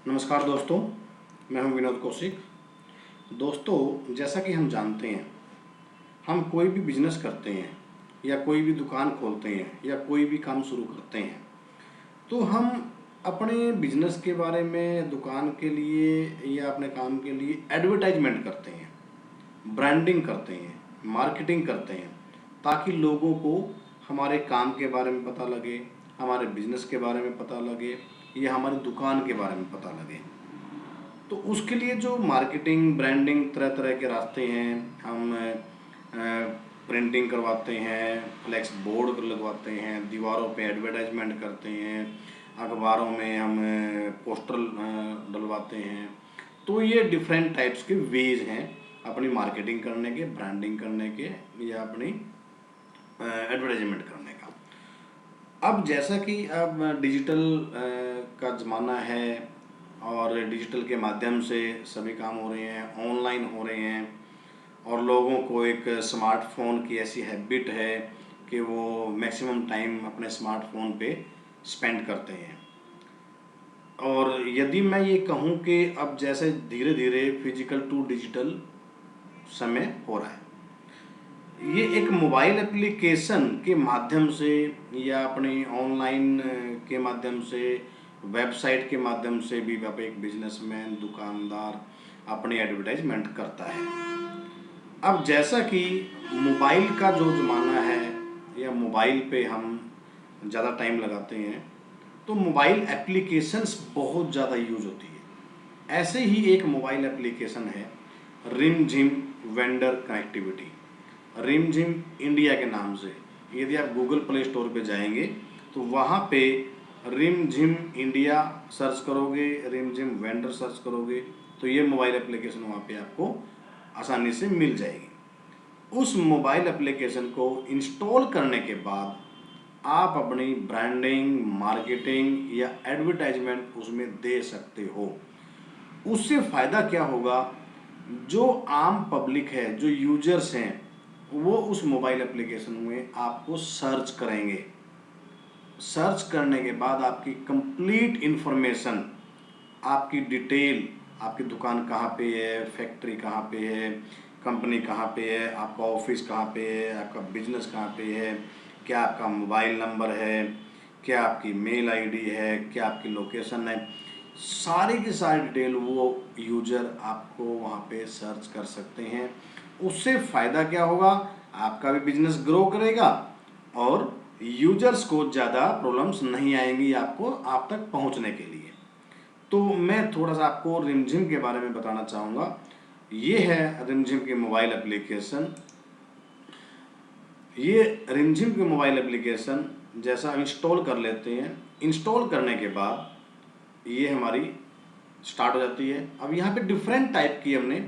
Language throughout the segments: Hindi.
नमस्कार दोस्तों, मैं हूं विनोद कौशिक। दोस्तों, जैसा कि हम जानते हैं, हम कोई भी बिजनेस करते हैं या कोई भी दुकान खोलते हैं या कोई भी काम शुरू करते हैं तो हम अपने बिजनेस के बारे में, दुकान के लिए या अपने काम के लिए एडवर्टाइजमेंट करते हैं, ब्रांडिंग करते हैं, मार्केटिंग करते हैं, ताकि लोगों को हमारे काम के बारे में पता लगे, हमारे बिजनेस के बारे में पता लगे या हमारी दुकान के बारे में पता लगे। तो उसके लिए जो मार्केटिंग, ब्रांडिंग, तरह तरह के रास्ते हैं। हम प्रिंटिंग करवाते हैं, फ्लेक्स बोर्ड लगवाते हैं, दीवारों पे एडवर्टाइजमेंट करते हैं, अखबारों में हम पोस्टर डलवाते हैं। तो ये डिफरेंट टाइप्स के वेज हैं अपनी मार्केटिंग करने के, ब्रांडिंग करने के या अपनी एडवर्टाइजमेंट करने का। अब जैसा कि अब डिजिटल का ज़माना है और डिजिटल के माध्यम से सभी काम हो रहे हैं, ऑनलाइन हो रहे हैं, और लोगों को एक स्मार्टफोन की ऐसी हैबिट है कि वो मैक्सिमम टाइम अपने स्मार्टफोन पे स्पेंड करते हैं। और यदि मैं ये कहूँ कि अब जैसे धीरे धीरे फिजिकल टू डिजिटल समय हो रहा है, ये एक मोबाइल एप्लीकेशन के माध्यम से या अपनी ऑनलाइन के माध्यम से, वेबसाइट के माध्यम से भी आप एक बिजनेसमैन, दुकानदार अपनी एडवर्टाइजमेंट करता है। अब जैसा कि मोबाइल का जो ज़माना है या मोबाइल पे हम ज़्यादा टाइम लगाते हैं, तो मोबाइल एप्लीकेशंस बहुत ज़्यादा यूज होती है। ऐसे ही एक मोबाइल एप्लीकेशन है रिम झिम वेंडर कनेक्टिविटी, रिम झिम इंडिया के नाम से। यदि आप गूगल प्ले स्टोर पे जाएंगे तो वहाँ पे रिम झिम इंडिया सर्च करोगे, रिम झिम वेंडर सर्च करोगे, तो ये मोबाइल एप्लीकेशन वहाँ पे आपको आसानी से मिल जाएगी। उस मोबाइल एप्लीकेशन को इंस्टॉल करने के बाद आप अपनी ब्रांडिंग, मार्केटिंग या एडवर्टाइजमेंट उसमें दे सकते हो। उससे फ़ायदा क्या होगा, जो आम पब्लिक है, जो यूजर्स हैं, वो उस मोबाइल एप्लीकेशन में आपको सर्च करेंगे। सर्च करने के बाद आपकी कंप्लीट इन्फॉर्मेशन, आपकी डिटेल, आपकी दुकान कहाँ पे है, फैक्ट्री कहाँ पे है, कंपनी कहाँ पे है, आपका ऑफिस कहाँ पे है, आपका बिजनेस कहाँ पे है, क्या आपका मोबाइल नंबर है, क्या आपकी मेल आईडी है, क्या आपकी लोकेशन है, सारी की सारी डिटेल वो यूजर आपको वहाँ पे सर्च कर सकते हैं। उससे फ़ायदा क्या होगा, आपका भी बिजनेस ग्रो करेगा और यूजर्स को ज़्यादा प्रॉब्लम्स नहीं आएंगी आपको, आप तक पहुँचने के लिए। तो मैं थोड़ा सा आपको रिमझिम के बारे में बताना चाहूँगा। ये है रिमझिम की मोबाइल एप्लीकेशन। ये रिमझिम की मोबाइल एप्लीकेशन जैसा इंस्टॉल कर लेते हैं, इंस्टॉल करने के बाद ये हमारी स्टार्ट हो जाती है। अब यहाँ पे डिफरेंट टाइप की हमने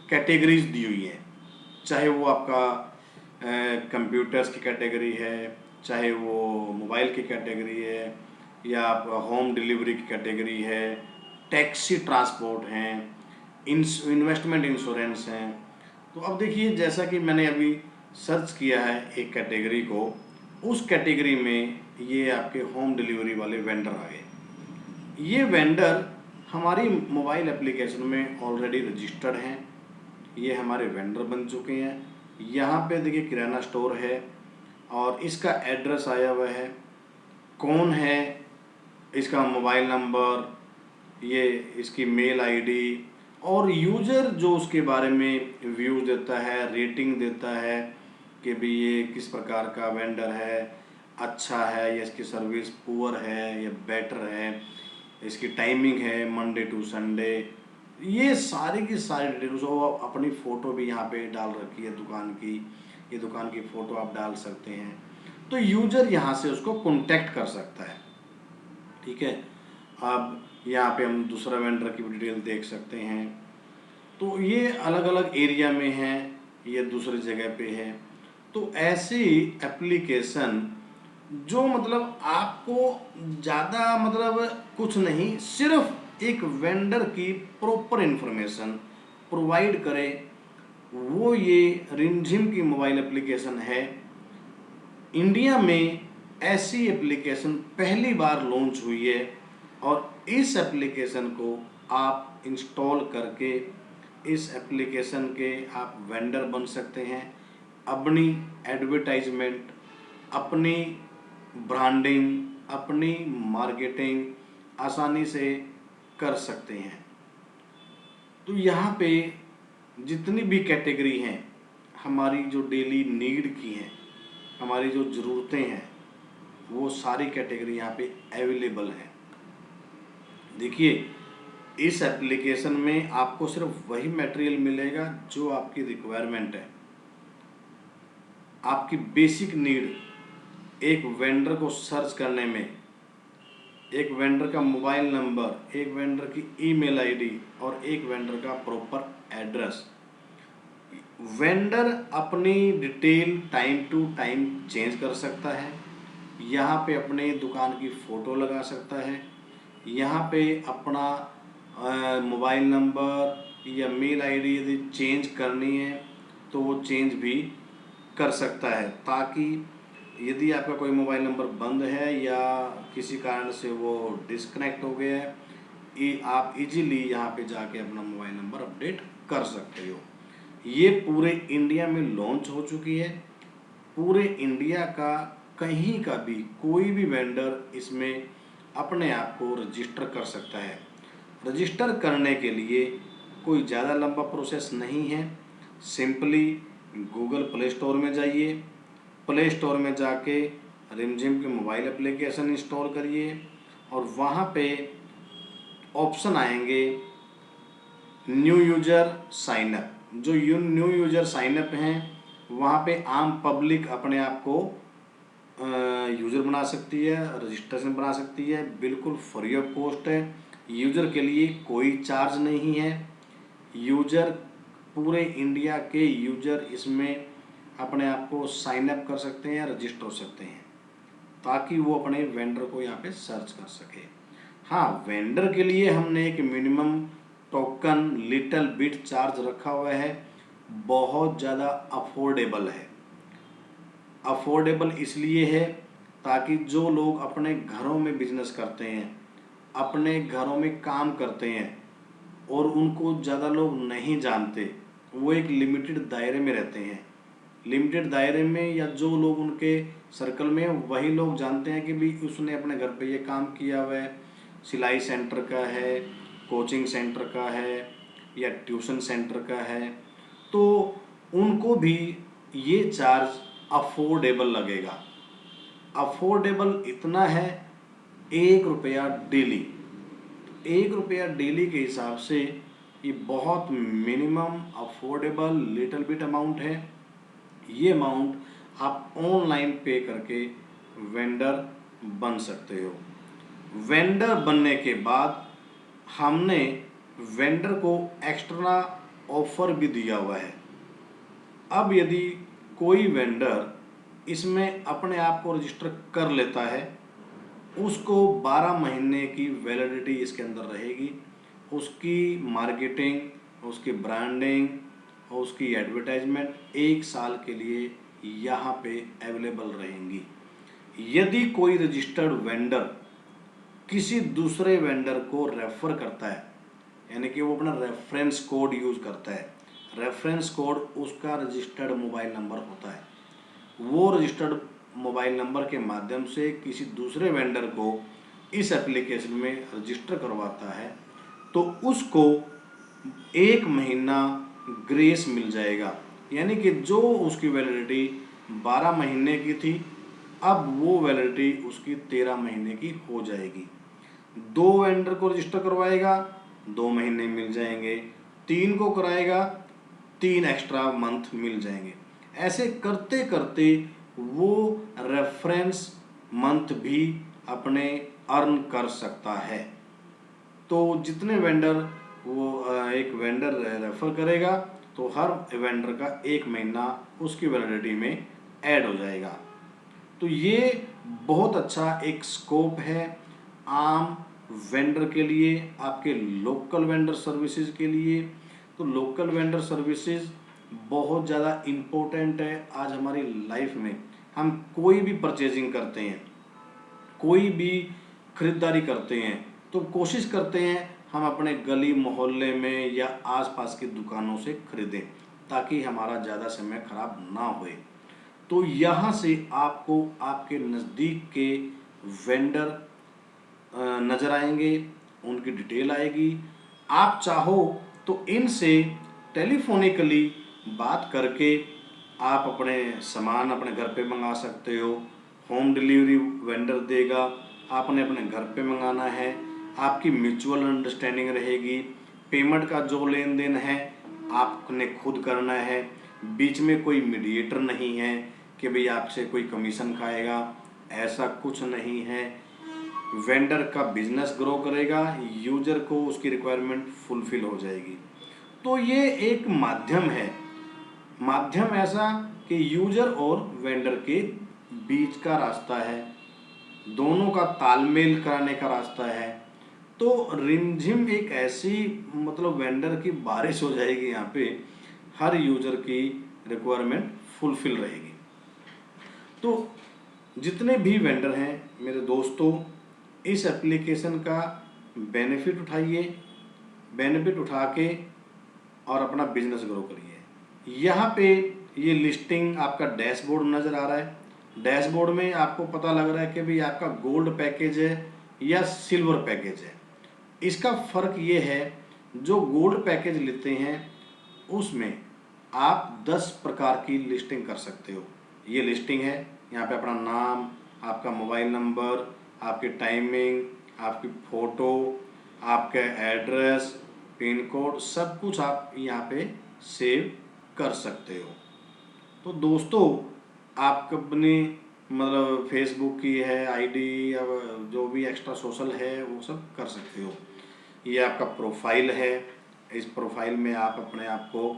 कैटेगरीज दी हुई है, चाहे वो आपका कंप्यूटर्स की कैटेगरी है, चाहे वो मोबाइल की कैटेगरी है, या आप होम डिलीवरी की कैटेगरी है, टैक्सी ट्रांसपोर्ट हैं, इन्वेस्टमेंट इंश्योरेंस हैं। तो अब देखिए, जैसा कि मैंने अभी सर्च किया है एक कैटेगरी को, उस कैटेगरी में ये आपके होम डिलीवरी वाले वेंडर आ गए। ये वेंडर हमारी मोबाइल एप्लीकेशन में ऑलरेडी रजिस्टर्ड हैं, ये हमारे वेंडर बन चुके हैं। यहाँ पे देखिए किराना स्टोर है और इसका एड्रेस आया हुआ है, कौन है, इसका मोबाइल नंबर, ये इसकी मेल आईडी, और यूज़र जो उसके बारे में व्यूज़ देता है, रेटिंग देता है कि भी ये किस प्रकार का वेंडर है, अच्छा है या इसकी सर्विस पुअर है या बेटर है, इसकी टाइमिंग है मंडे टू संडे, ये सारी की सारी डिटेल्स। वो अपनी फ़ोटो भी यहाँ पे डाल रखी है दुकान की, ये दुकान की फ़ोटो आप डाल सकते हैं, तो यूज़र यहाँ से उसको कॉन्टैक्ट कर सकता है। ठीक है, अब यहाँ पे हम दूसरा वेंडर की भी डिटेल देख सकते हैं। तो ये अलग अलग एरिया में है, ये दूसरी जगह पे है। तो ऐसी एप्लीकेशन जो मतलब आपको ज़्यादा मतलब कुछ नहीं, सिर्फ एक वेंडर की प्रॉपर इन्फॉर्मेशन प्रोवाइड करे, वो ये रिमझिम की मोबाइल एप्लीकेशन है। इंडिया में ऐसी एप्लीकेशन पहली बार लॉन्च हुई है और इस एप्लीकेशन को आप इंस्टॉल करके इस एप्लीकेशन के आप वेंडर बन सकते हैं। अपनी एडवर्टाइजमेंट, अपनी ब्रांडिंग, अपनी मार्केटिंग आसानी से कर सकते हैं। तो यहाँ पे जितनी भी कैटेगरी हैं, हमारी जो डेली नीड की हैं, हमारी जो ज़रूरतें हैं, वो सारी कैटेगरी यहाँ पे अवेलेबल हैं। देखिए, इस एप्लीकेशन में आपको सिर्फ वही मटेरियल मिलेगा जो आपकी रिक्वायरमेंट है, आपकी बेसिक नीड। एक वेंडर को सर्च करने में एक वेंडर का मोबाइल नंबर, एक वेंडर की ईमेल आईडी और एक वेंडर का प्रॉपर एड्रेस। वेंडर अपनी detail time to time change कर सकता है। यहाँ पे अपने दुकान की फ़ोटो लगा सकता है। यहाँ पे अपना मोबाइल नंबर या मेल आईडी यदि चेंज करनी है तो वो चेंज भी कर सकता है, ताकि यदि आपका कोई मोबाइल नंबर बंद है या किसी कारण से वो डिस्कनेक्ट हो गया है, आप इजीली यहाँ पे जाके अपना मोबाइल नंबर अपडेट कर सकते हो। ये पूरे इंडिया में लॉन्च हो चुकी है। पूरे इंडिया का कहीं का भी कोई भी वेंडर इसमें अपने आप को रजिस्टर कर सकता है। रजिस्टर करने के लिए कोई ज़्यादा लंबा प्रोसेस नहीं है। सिंपली गूगल प्ले स्टोर में जाइए, प्ले स्टोर में जाके रिमझिम के मोबाइल एप्लीकेशन इंस्टॉल करिए और वहाँ पे ऑप्शन आएंगे न्यू यूजर साइनअप। जो न्यू यूजर साइनअप हैं, वहाँ पे आम पब्लिक अपने आप को यूज़र बना सकती है, रजिस्ट्रेशन बना सकती है। बिल्कुल फ्री ऑफ कॉस्ट है। यूज़र के लिए कोई चार्ज नहीं है। यूज़र पूरे इंडिया के यूज़र इसमें अपने आप को साइन अप कर सकते हैं, रजिस्टर हो सकते हैं, ताकि वो अपने वेंडर को यहाँ पे सर्च कर सके। हाँ, वेंडर के लिए हमने एक minimum token little bit charge रखा हुआ है। बहुत ज़्यादा अफोर्डेबल है। अफोर्डेबल इसलिए है ताकि जो लोग अपने घरों में बिजनेस करते हैं, अपने घरों में काम करते हैं और उनको ज़्यादा लोग नहीं जानते, वो एक लिमिटेड दायरे में रहते हैं। लिमिटेड दायरे में या जो लोग उनके सर्कल में वही लोग जानते हैं कि भी उसने अपने घर पे ये काम किया हुआ है। सिलाई सेंटर का है, कोचिंग सेंटर का है या ट्यूशन सेंटर का है, तो उनको भी ये चार्ज अफोर्डेबल लगेगा। अफोर्डेबल इतना है, 1 रुपया डेली। 1 रुपया डेली के हिसाब से ये बहुत minimum affordable little bit amount है। ये अमाउंट आप ऑनलाइन पे करके वेंडर बन सकते हो। वेंडर बनने के बाद हमने वेंडर को एक्स्ट्रा ऑफर भी दिया हुआ है। अब यदि कोई वेंडर इसमें अपने आप को रजिस्टर कर लेता है, उसको 12 महीने की वैलिडिटी इसके अंदर रहेगी। उसकी मार्केटिंग, उसकी ब्रांडिंग और उसकी एडवर्टाइजमेंट 1 साल के लिए यहाँ पे अवेलेबल रहेंगी। यदि कोई रजिस्टर्ड वेंडर किसी दूसरे वेंडर को रेफर करता है, यानी कि वो अपना रेफरेंस कोड यूज़ करता है, रेफरेंस कोड उसका रजिस्टर्ड मोबाइल नंबर होता है। वो रजिस्टर्ड मोबाइल नंबर के माध्यम से किसी दूसरे वेंडर को इस एप्लीकेशन में रजिस्टर करवाता है, तो उसको 1 महीना ग्रेस मिल जाएगा। यानी कि जो उसकी वैलिडिटी 12 महीने की थी, अब वो वैलिडिटी उसकी 13 महीने की हो जाएगी। 2 वेंडर को रजिस्टर करवाएगा, 2 महीने मिल जाएंगे। 3 को कराएगा, 3 एक्स्ट्रा मंथ मिल जाएंगे। ऐसे करते करते वो रेफरेंस मंथ भी अपने अर्न कर सकता है। तो जितने वेंडर वो एक वेंडर रेफर करेगा, तो हर वेंडर का 1 महीना उसकी वैलिडिटी में ऐड हो जाएगा। तो ये बहुत अच्छा एक स्कोप है आम वेंडर के लिए, आपके लोकल वेंडर सर्विसेज के लिए। तो लोकल वेंडर सर्विसेज बहुत ज़्यादा इम्पोर्टेंट है आज हमारी लाइफ में। हम कोई भी परचेजिंग करते हैं, कोई भी खरीदारी करते हैं, तो कोशिश करते हैं हम अपने गली मोहल्ले में या आसपास की दुकानों से खरीदें, ताकि हमारा ज़्यादा समय खराब ना होए। तो यहाँ से आपको आपके नज़दीक के वेंडर नज़र आएंगे, उनकी डिटेल आएगी। आप चाहो तो इनसे टेलीफोनिकली बात करके आप अपने सामान अपने घर पे मंगा सकते हो। होम डिलीवरी वेंडर देगा, आपने अपने घर पे मंगाना है, आपकी म्यूचुअल अंडरस्टैंडिंग रहेगी। पेमेंट का जो लेन देन है आपने खुद करना है, बीच में कोई मीडिएटर नहीं है कि भाई आपसे कोई कमीशन खाएगा, ऐसा कुछ नहीं है। वेंडर का बिजनेस ग्रो करेगा, यूजर को उसकी रिक्वायरमेंट फुलफिल हो जाएगी। तो ये एक माध्यम है, माध्यम ऐसा कि यूजर और वेंडर के बीच का रास्ता है, दोनों का तालमेल कराने का रास्ता है। तो रिमझिम एक ऐसी मतलब वेंडर की बारिश हो जाएगी, यहाँ पे हर यूजर की रिक्वायरमेंट फुलफिल रहेगी। तो जितने भी वेंडर हैं मेरे दोस्तों, इस एप्लीकेशन का बेनिफिट उठाइए, बेनिफिट उठा के और अपना बिजनेस ग्रो करिए। यहाँ पे ये लिस्टिंग आपका डैशबोर्ड नज़र आ रहा है। डैशबोर्ड में आपको पता लग रहा है कि भाई आपका गोल्ड पैकेज है या सिल्वर पैकेज है। इसका फ़र्क ये है, जो गोल्ड पैकेज लेते हैं उसमें आप 10 प्रकार की लिस्टिंग कर सकते हो। ये लिस्टिंग है, यहाँ पे अपना नाम, आपका मोबाइल नंबर, आपकी टाइमिंग, आपकी फ़ोटो, आपका एड्रेस, पिन कोड, सब कुछ आप यहाँ पे सेव कर सकते हो। तो दोस्तों, आप अपनी मतलब फेसबुक की है आईडी या जो भी एक्स्ट्रा सोशल है वो सब कर सकते हो। ये आपका प्रोफाइल है, इस प्रोफाइल में आप अपने आप को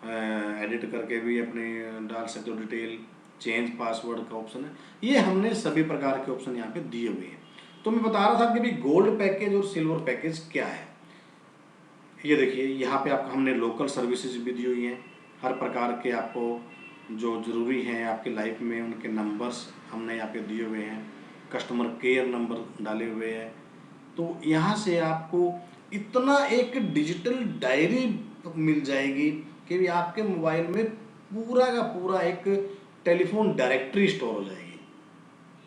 एडिट करके भी अपने डाल सकते हो डिटेल। चेंज पासवर्ड का ऑप्शन है, ये हमने सभी प्रकार के ऑप्शन यहाँ पे दिए हुए हैं। तो मैं बता रहा था कि भाई गोल्ड पैकेज और सिल्वर पैकेज क्या है। ये देखिए, यहाँ पे आपको हमने लोकल सर्विसेज भी दी हुई हैं, हर प्रकार के आपको जो ज़रूरी हैं आपकी लाइफ में उनके नंबर्स हमने यहाँ पे दिए हुए हैं, कस्टमर केयर नंबर डाले हुए हैं। तो यहाँ से आपको इतना एक डिजिटल डायरी मिल जाएगी कि भी आपके मोबाइल में पूरा का पूरा एक टेलीफोन डायरेक्टरी स्टोर हो जाएगी।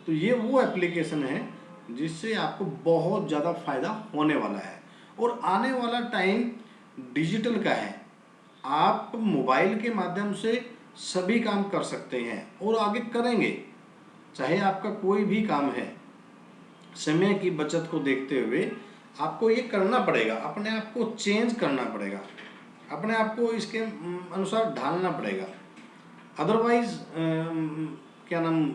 तो ये वो एप्लीकेशन है जिससे आपको बहुत ज़्यादा फायदा होने वाला है, और आने वाला टाइम डिजिटल का है। आप मोबाइल के माध्यम से सभी काम कर सकते हैं और आगे करेंगे। चाहे आपका कोई भी काम है, समय की बचत को देखते हुए आपको ये करना पड़ेगा, अपने आप को चेंज करना पड़ेगा, अपने आप को इसके अनुसार ढालना पड़ेगा। अदरवाइज क्या नाम,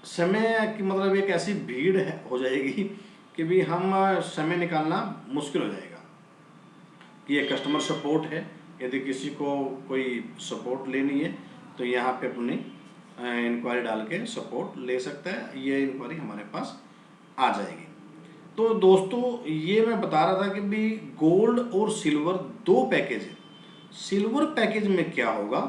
समय की मतलब एक ऐसी भीड़ है हो जाएगी कि भी हम समय निकालना मुश्किल हो जाएगा। ये कस्टमर सपोर्ट है, यदि किसी को कोई सपोर्ट लेनी है तो यहाँ पे अपनी इंक्वायरी डाल के सपोर्ट ले सकता है, ये इंक्वायरी हमारे पास आ जाएगी। तो दोस्तों, ये मैं बता रहा था कि भी गोल्ड और सिल्वर दो पैकेज है। सिल्वर पैकेज में क्या होगा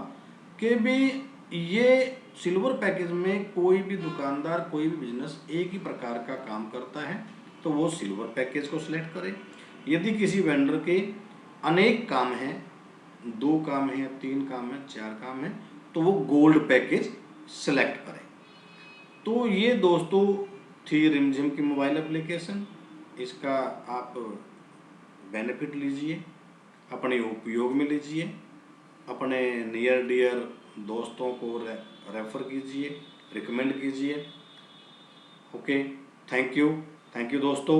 कि भी ये सिल्वर पैकेज में कोई भी दुकानदार कोई भी बिजनेस एक ही प्रकार का काम करता है तो वो सिल्वर पैकेज को सिलेक्ट करे। यदि किसी वेंडर के अनेक काम हैं, 2 काम हैं, 3 काम हैं, 4 काम हैं, तो वो गोल्ड पैकेज सिलेक्ट करे। तो ये दोस्तों थी रिमझिम की मोबाइल एप्लीकेशन। इसका आप बेनिफिट लीजिए, अपने उपयोग में लीजिए, अपने नियर डियर दोस्तों को रेफ़र कीजिए, रिकमेंड कीजिए। ओके, थैंक यू दोस्तों।